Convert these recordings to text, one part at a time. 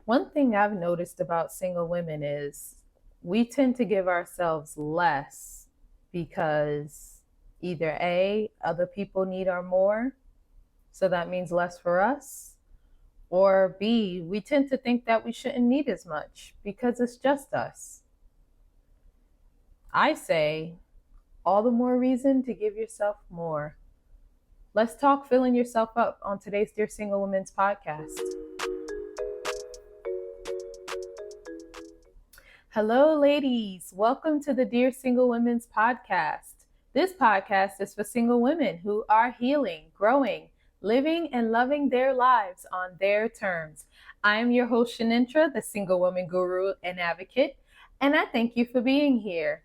One thing I've noticed about single women is we tend to give ourselves less because either A, other people need our more, so that means less for us, or B, we tend to think that we shouldn't need as much because it's just us. I say, all the more reason to give yourself more. Let's talk filling yourself up on today's Dear Single Women's podcast. Hello, ladies. Welcome to the Dear Single Women's podcast. This podcast is for single women who are healing, growing, living, and loving their lives on their terms. I am your host, Shanintra, the single woman guru and advocate, and I thank you for being here.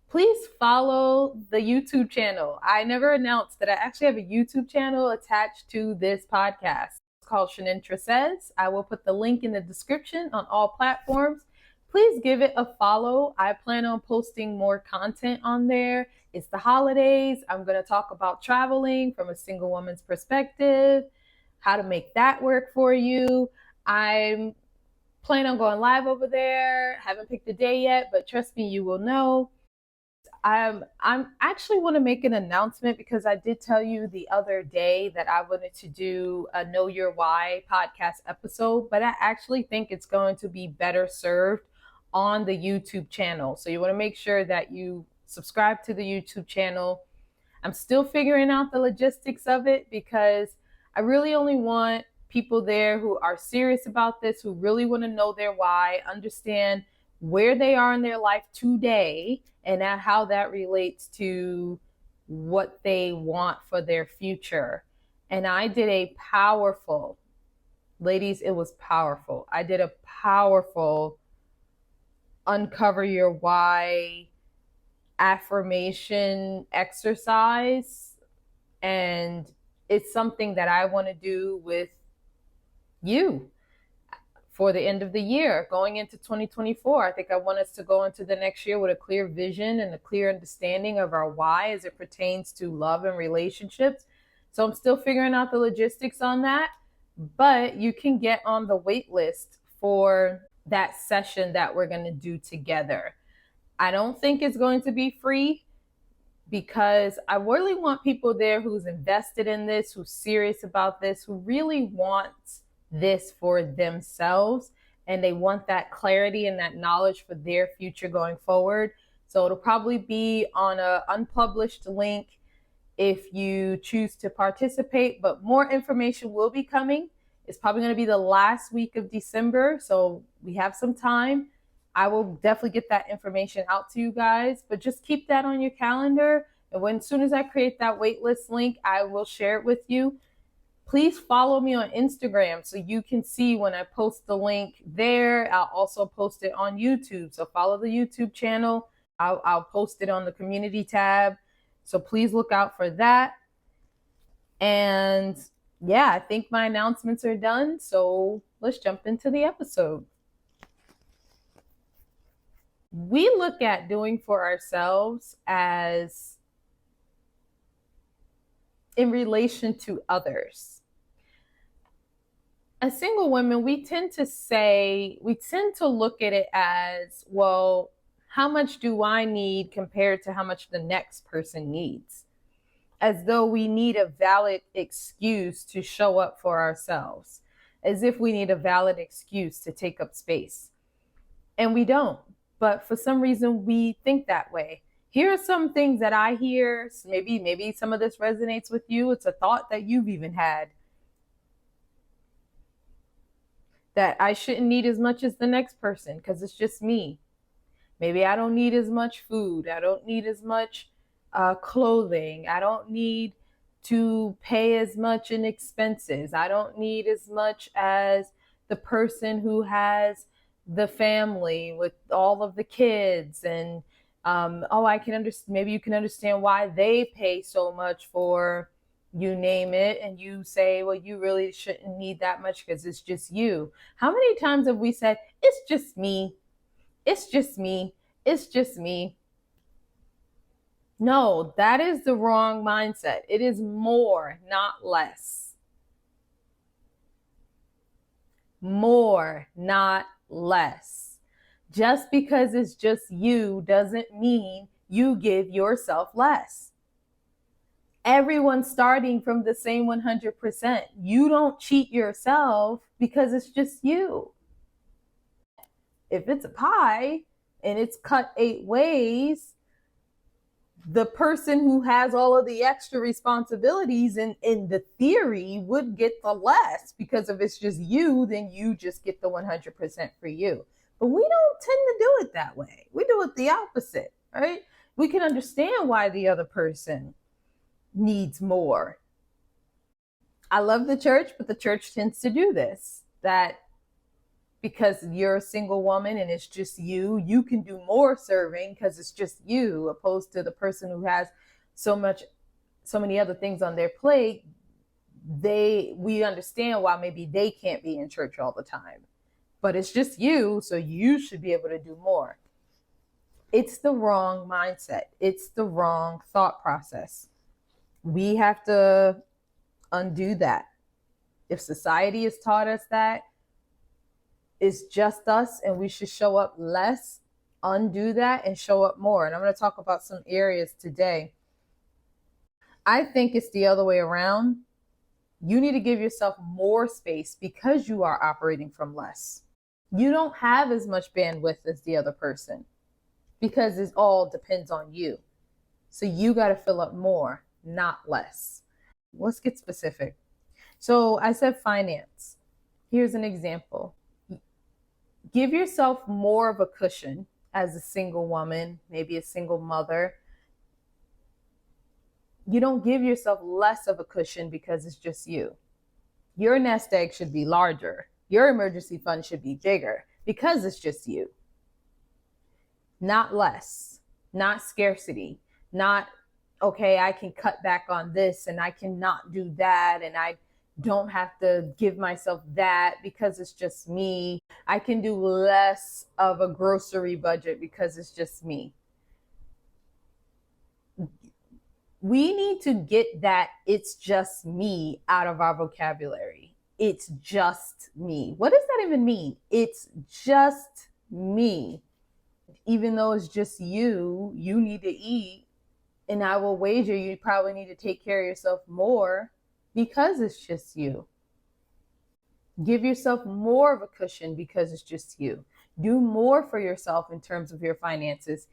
Please follow the YouTube channel. I never announced that I actually have a YouTube channel attached to this podcast. It's called Shanintra Says. I will put the link in the description on all platforms. Please give it a follow. I plan on posting more content on there. It's the holidays. I'm going to talk about traveling from a single woman's perspective, how to make that work for you. I'm planning on going live over there. Haven't picked a day yet, but trust me, you will know. I'm actually want to make an announcement because I did tell you the other day that I wanted to do a Know Your Why podcast episode, but I actually think it's going to be better served on the YouTube channel. So you want to make sure that you subscribe to the YouTube channel. I'm still figuring out the logistics of it because I really only want people there who are serious about this, who really want to know their why, understand where they are in their life today, and how that relates to what they want for their future. And I did a powerful, ladies, it was powerful. I did a powerful uncover your why affirmation exercise. And it's something that I want to do with you for the end of the year, going into 2024. I think I want us to go into the next year with a clear vision and a clear understanding of our why as it pertains to love and relationships. So I'm still figuring out the logistics on that, but you can get on the wait list for that session that we're going to do together. I don't think it's going to be free because I really want people there who's invested in this, who's serious about this, who really wants this for themselves, and they want that clarity and that knowledge for their future going forward. So it'll probably be on an unpublished link if you choose to participate, but more information will be coming. It's probably going to be the last week of December, so we have some time. I will definitely get that information out to you guys, but just keep that on your calendar. And as soon as I create that waitlist link, I will share it with you. Please follow me on Instagram so you can see when I post the link there. I'll also post it on YouTube. So follow the YouTube channel. I'll post it on the community tab. So please look out for that. And yeah, I think my announcements are done. So let's jump into the episode. We look at doing for ourselves as in relation to others. As single women, we tend to look at it as, well, how much do I need compared to how much the next person needs? As though we need a valid excuse to show up for ourselves, as if we need a valid excuse to take up space. And we don't. But for some reason, we think that way. Here are some things that I hear. Maybe some of this resonates with you. It's a thought that you've even had. That I shouldn't need as much as the next person because it's just me. Maybe I don't need as much food. I don't need as much clothing. I don't need to pay as much in expenses. I don't need as much as the person who has the family with all of the kids. And I can understand. Maybe you can understand why they pay so much for you name it, and you say, well, you really shouldn't need that much because it's just you. How many times have we said, it's just me, it's just me, it's just me? No, that is the wrong mindset. It is more, not less. More. more, not less. Just because it's just you doesn't mean you give yourself less. Everyone's starting from the same 100%. You don't cheat yourself because it's just you. If it's a pie and it's cut 8 ways, the person who has all of the extra responsibilities in the theory would get the less, because if it's just you, then you just get the 100% for you. But we don't tend to do it that way. We do it the opposite, right? We can understand why the other person needs more. I love the church, but the church tends to do this, that because you're a single woman and it's just you, you can do more serving because it's just you, opposed to the person who has so many other things on their plate. We understand why maybe they can't be in church all the time, but it's just you, so you should be able to do more. It's the wrong mindset. It's the wrong thought process. We have to undo that. If society has taught us that it's just us and we should show up less, undo that and show up more. And I'm going to talk about some areas today. I think it's the other way around. You need to give yourself more space because you are operating from less. You don't have as much bandwidth as the other person because it all depends on you. So you got to fill up more, not less. Let's get specific. So I said finance. Here's an example. Give yourself more of a cushion as a single woman, maybe a single mother. You don't give yourself less of a cushion because it's just you. Your nest egg should be larger. Your emergency fund should be bigger because it's just you. Not less, not scarcity, not, okay, I can cut back on this and I cannot do that and I don't have to give myself that because it's just me. I can do less of a grocery budget because it's just me. We need to get that "it's just me" out of our vocabulary. It's just me. What does that even mean? It's just me. Even though it's just you, you need to eat. And I will wager you probably need to take care of yourself more because it's just you. Give yourself more of a cushion because it's just you. Do more for yourself in terms of your finances,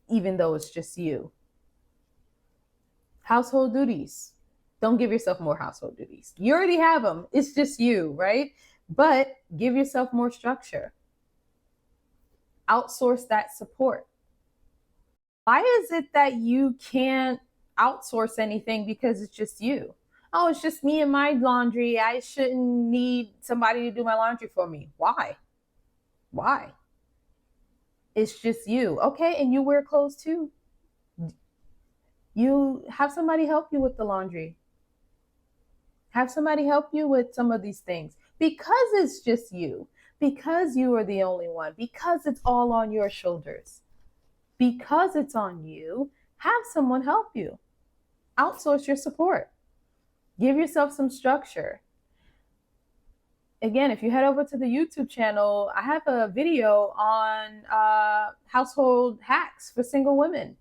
even though it's just you. Household duties. Don't give yourself more household duties. You already have them. It's just you, right? But give yourself more structure. Outsource that support. Why is it that you can't outsource anything because it's just you? Oh, it's just me and my laundry. I shouldn't need somebody to do my laundry for me. Why? Why? It's just you. Okay, and you wear clothes too. You have somebody help you with the laundry. Have somebody help you with some of these things because it's just you, because you are the only one, because it's all on your shoulders, because it's on you. Have someone help you. Outsource your support. Give yourself some structure. Again, if you head over to the YouTube channel, I have a video on household hacks for single women.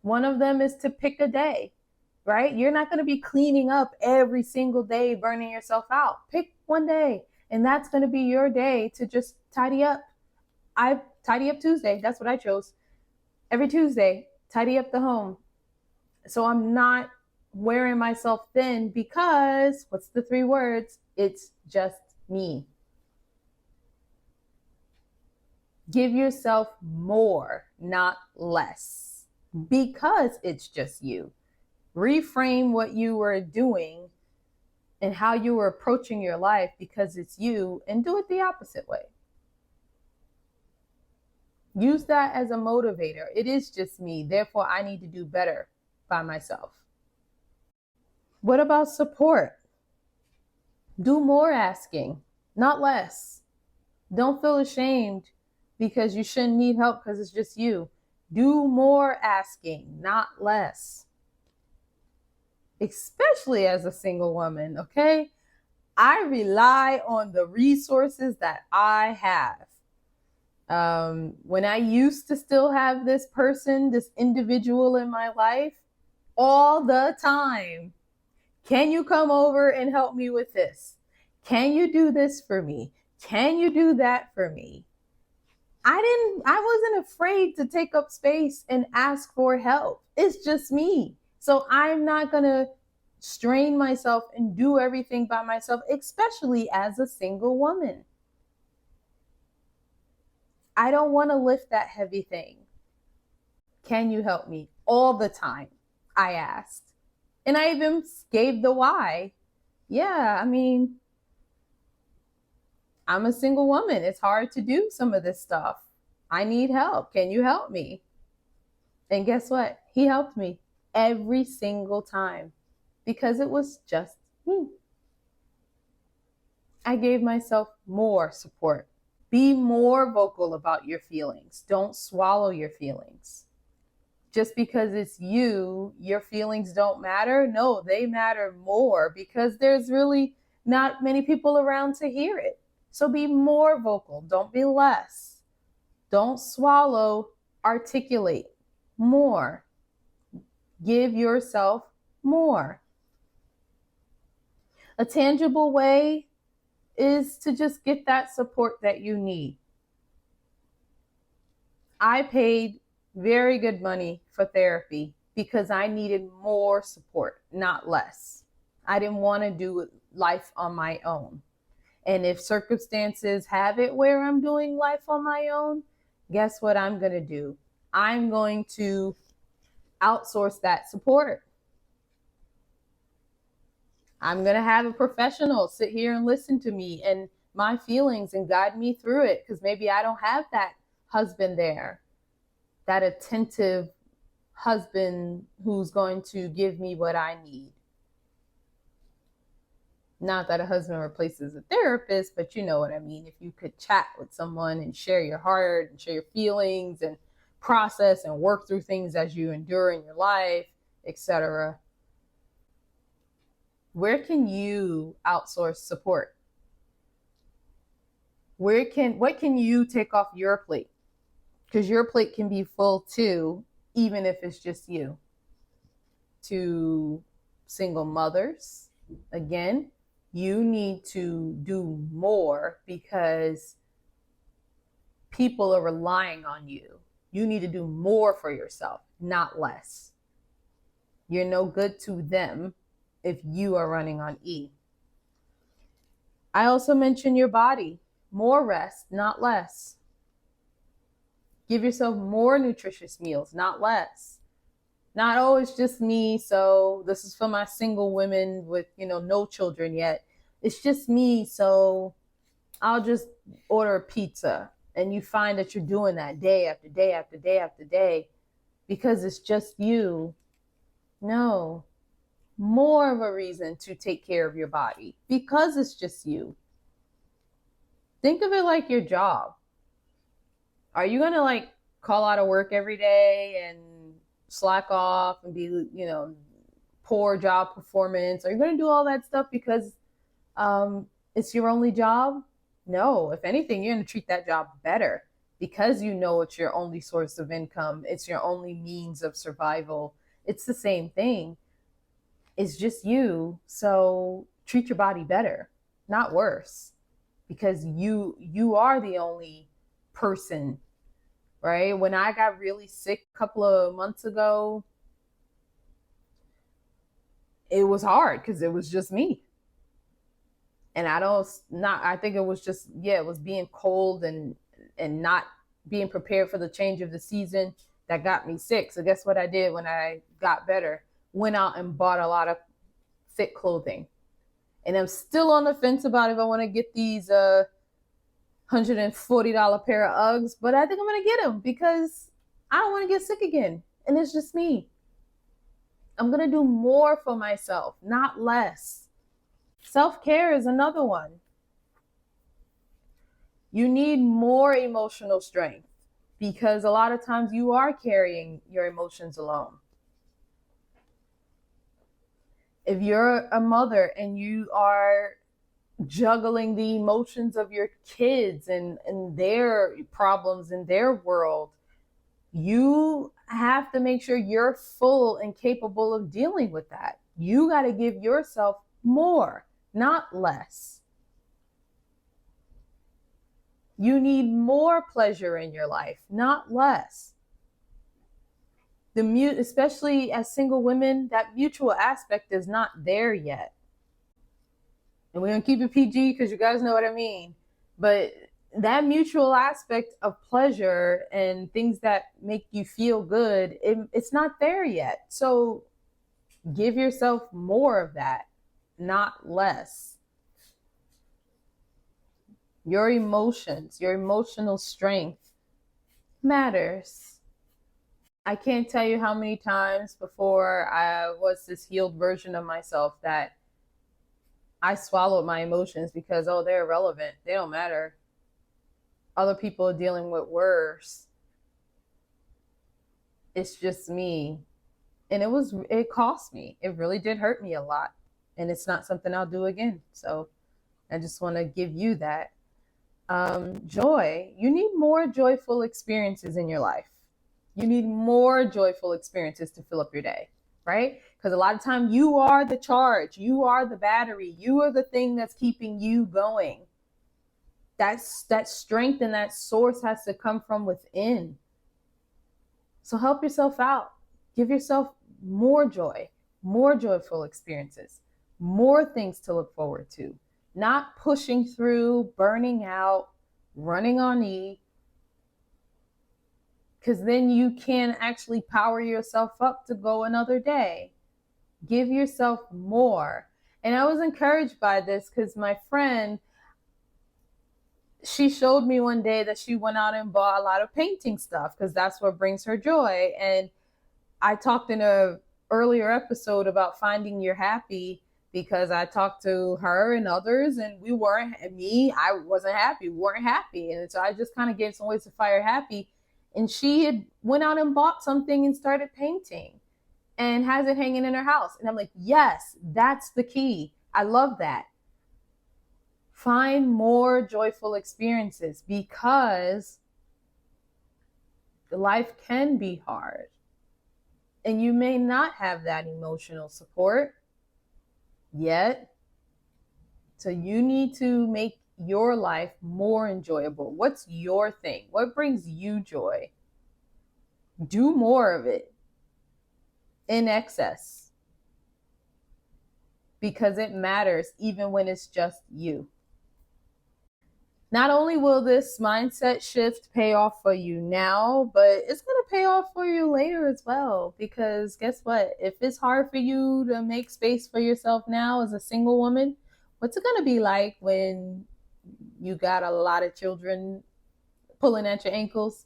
One of them is to pick a day, right? You're not going to be cleaning up every single day, burning yourself out. Pick one day, and that's going to be your day to just tidy up. I tidy up Tuesday. That's what I chose. Every Tuesday, tidy up the home. So I'm not wearing myself thin because, what's the 3 words? It's just me. Give yourself more, not less, because it's just you. Reframe what you were doing and how you were approaching your life because it's you, and do it the opposite way. Use that as a motivator. It is just me, therefore I need to do better by myself. What about support? Do more asking, not less. Don't feel ashamed because you shouldn't need help because it's just you. Do more asking, not less. Especially as a single woman, okay? I rely on the resources that I have. When I used to still have this person, this individual in my life, all the time, can you come over and help me with this? Can you do this for me? Can you do that for me? I wasn't afraid to take up space and ask for help. It's just me. So I'm not going to strain myself and do everything by myself, especially as a single woman. I don't want to lift that heavy thing. Can you help me? All the time, I asked. And I even gave the why. Yeah, I mean, I'm a single woman. It's hard to do some of this stuff. I need help. Can you help me? And guess what? He helped me every single time because it was just me. I gave myself more support. Be more vocal about your feelings. Don't swallow your feelings. Just because it's you, your feelings don't matter. No, they matter more because there's really not many people around to hear it. So be more vocal. Don't be less. Don't swallow. Articulate more. Give yourself more. A tangible way is to just get that support that you need. I paid very good money for therapy because I needed more support, not less. I didn't want to do life on my own. And if circumstances have it where I'm doing life on my own, guess what I'm going to do? I'm going to outsource that support. I'm going to have a professional sit here and listen to me and my feelings and guide me through it because maybe I don't have that husband there, that attentive husband who's going to give me what I need. Not that a husband replaces a therapist, but you know what I mean. If you could chat with someone and share your heart and share your feelings and process and work through things as you endure in your life, etc. Where can you outsource support? What can you take off your plate? Because your plate can be full too, even if it's just you. To single mothers, again, you need to do more because people are relying on you. You need to do more for yourself, not less. You're no good to them if you are running on E. I also mentioned your body. More rest, not less. Give yourself more nutritious meals, not less. Not, oh, it's just me, so this is for my single women with, no children yet. It's just me, so I'll just order a pizza. And you find that you're doing that day after day after day after day because it's just you. No. More of a reason to take care of your body because it's just you. Think of it like your job. Are you going to call out of work every day and slack off and be, poor job performance? Are you going to do all that stuff because it's your only job? No. If anything, you're going to treat that job better because you know it's your only source of income. It's your only means of survival. It's the same thing. It's just you. So treat your body better, not worse, because you are the only person, right? When I got really sick a couple of months ago, it was hard because it was just me. And I think it was just, it was being cold and not being prepared for the change of the season that got me sick. So guess what I did when I got better? Went out and bought a lot of thick clothing. And I'm still on the fence about if I want to get these $140 pair of Uggs, but I think I'm going to get them because I don't want to get sick again. And it's just me. I'm going to do more for myself, not less. Self-care is another one. You need more emotional strength because a lot of times you are carrying your emotions alone. If you're a mother and you are juggling the emotions of your kids and their problems in their world. You have to make sure you're full and capable of dealing with that. You got to give yourself more, not less. You need more pleasure in your life, not less. Especially as single women, that mutual aspect is not there yet. And we're going to keep it PG because you guys know what I mean. But that mutual aspect of pleasure and things that make you feel good, it's not there yet. So give yourself more of that, not less. Your emotions, your emotional strength matters. I can't tell you how many times before I was this healed version of myself that I swallowed my emotions because, oh, they're irrelevant. They don't matter. Other people are dealing with worse. It's just me. And it cost me. It really did hurt me a lot. And it's not something I'll do again. So I just want to give you that. Joy. You need more joyful experiences in your life. You need more joyful experiences to fill up your day, right? Because a lot of time you are the charge, you are the battery, you are the thing that's keeping you going. That strength and that source has to come from within. So help yourself out. Give yourself more joy, more joyful experiences, more things to look forward to. Not pushing through, burning out, running on E, because then you can actually power yourself up to go another day. Give yourself more. And I was encouraged by this because my friend, she showed me one day that she went out and bought a lot of painting stuff because that's what brings her joy. And I talked in a earlier episode about finding your happy because I talked to her and others and I wasn't happy. We weren't happy. And so I just kind of gave some ways to fire happy. And she had went out and bought something and started painting and has it hanging in her house. And I'm like, yes, that's the key. I love that. Find more joyful experiences because life can be hard. And you may not have that emotional support yet. So you need to make your life more enjoyable. What's your thing? What brings you joy? Do more of it in excess because it matters even when it's just you. Not only will this mindset shift pay off for you now, but it's going to pay off for you later as well. Because guess what? If it's hard for you to make space for yourself now as a single woman, what's it going to be like when you got a lot of children pulling at your ankles?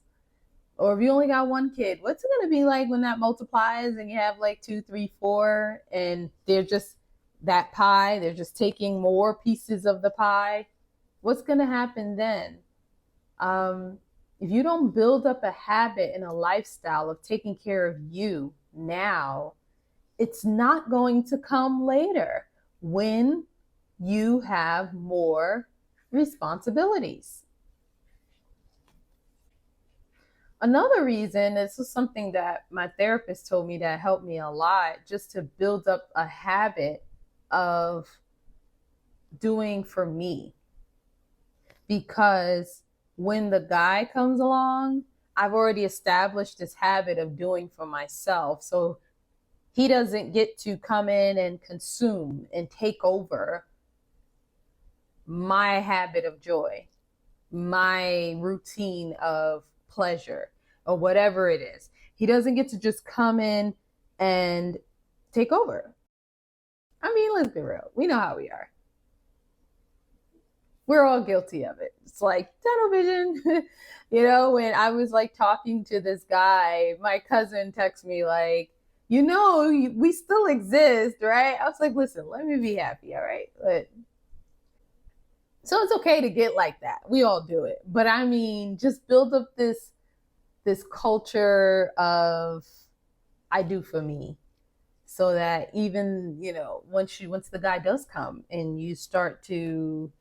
Or if you only got one kid, what's it going to be like when that multiplies and you have like 2, 3, 4, and they're just that pie, they're just taking more pieces of the pie? What's going to happen then? If you don't build up a habit and a lifestyle of taking care of you now, it's not going to come later when you have more responsibilities. Another reason, this was something that my therapist told me that helped me a lot, just to build up a habit of doing for me. Because when the guy comes along, I've already established this habit of doing for myself. So he doesn't get to come in and consume and take over my habit of joy, my routine of pleasure, or whatever it is. He doesn't get to just come in and take over. I mean, let's be real. We know how we are. We're all guilty of it. It's like tunnel vision. When I was like talking to this guy, my cousin texted me like, we still exist, right? I was like, listen, let me be happy, all right? So it's okay to get like that. We all do it. But I mean, just build up this culture of I do for me. so that even, once the guy does come and you start to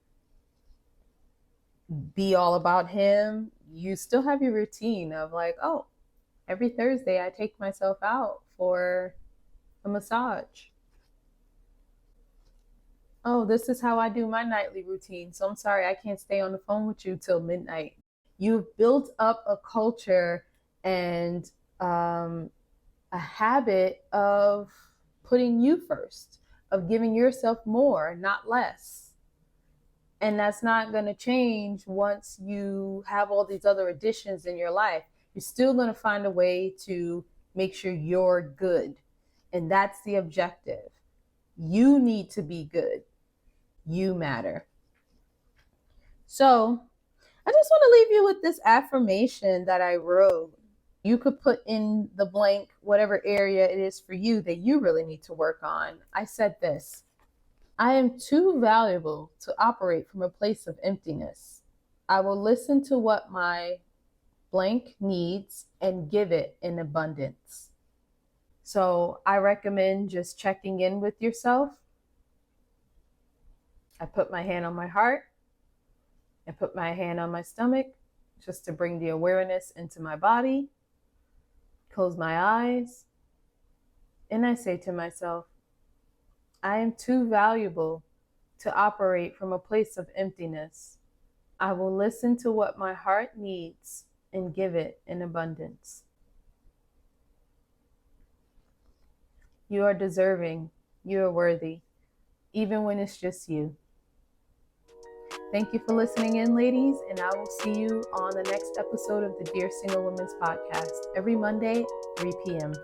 be all about him, you still have your routine of like, oh, every Thursday I take myself out for a massage. Oh, this is how I do my nightly routine. So I'm sorry I can't stay on the phone with you till midnight. You've built up a culture and a habit of putting you first, of giving yourself more, not less. And that's not going to change once you have all these other additions in your life. You're still going to find a way to make sure you're good. And that's the objective. You need to be good. You matter. So I just want to leave you with this affirmation that I wrote. You could put in the blank whatever area it is for you that you really need to work on. I said this: I am too valuable to operate from a place of emptiness. I will listen to what my blank needs and give it in abundance. So I recommend just checking in with yourself. I put my hand on my heart. I put my hand on my stomach just to bring the awareness into my body. Close my eyes. And I say to myself, I am too valuable to operate from a place of emptiness. I will listen to what my heart needs and give it in abundance. You are deserving. You are worthy, even when it's just you. Thank you for listening in, ladies, and I will see you on the next episode of the Dear Single Women's Podcast every Monday, 3 p.m.